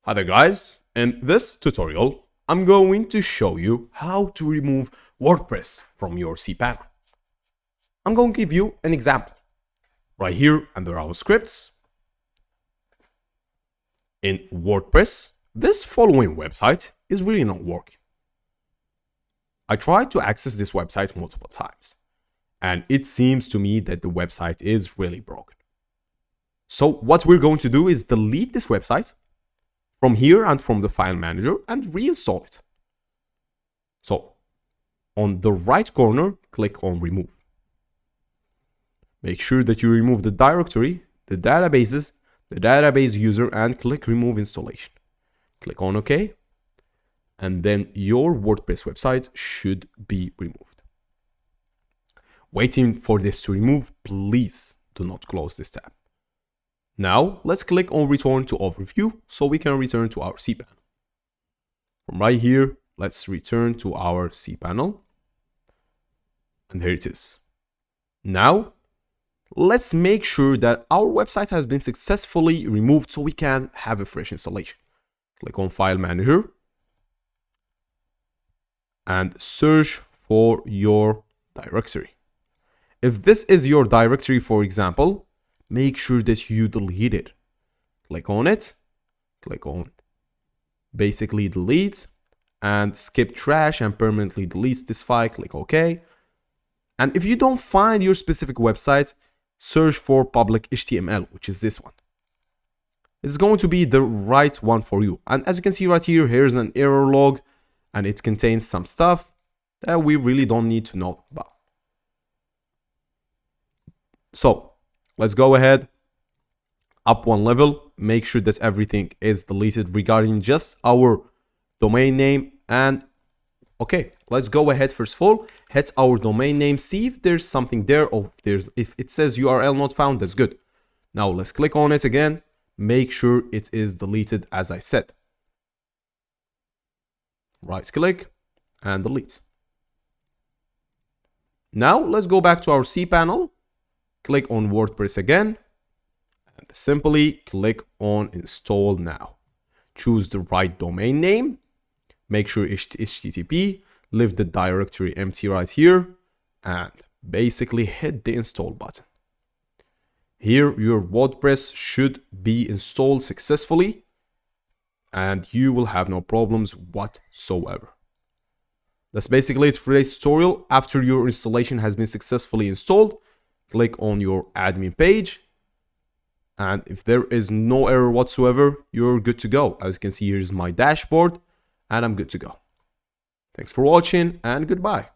Hi there guys, in this tutorial I'm going to show you how to remove WordPress from your cPanel. I'm going to give you an example. Right here under our scripts, in WordPress, this following website is really not working. I tried to access this website multiple times, and it seems to me that the website is really broken. So what we're going to do is delete this website from here and from the file manager and reinstall it. So on the right corner, click on remove. Make sure that you remove the directory, the databases, the database user, and click remove installation. Click on OK. And then your WordPress website should be removed. Waiting for this to remove, please do not close this tab. Now, let's click on return to overview so we can return to our cPanel. From right here, let's return to our cPanel. And here it is. Now, let's make sure that our website has been successfully removed so we can have a fresh installation. Click on File Manager and search for your directory. If this is your directory, for example, make sure that you delete it. Click on it, click on basically delete, and skip trash and permanently delete this file. Click OK. And if you don't find your specific website, search for public HTML, which is this one. It's going to be the right one for you. And as you can see right here, here's an error log, and it contains some stuff that we really don't need to know about. So let's go ahead, up one level, make sure that everything is deleted regarding just our domain name. And okay, let's go ahead. First of all, hit our domain name, see if there's something there, or if it says URL not found, that's good. Now let's click on it again, make sure it is deleted as I said. Right click and delete. Now let's go back to our cPanel. Click on WordPress again and simply click on install now. Choose the right domain name. Make sure it's HTTP. Leave the directory empty right here and basically hit the install button. Here your WordPress should be installed successfully and you will have no problems whatsoever. That's basically it for today's tutorial. After your installation has been successfully installed, click on your admin page, and if there is no error whatsoever, you're good to go. As you can see, here's my dashboard and I'm good to go. Thanks for watching and goodbye.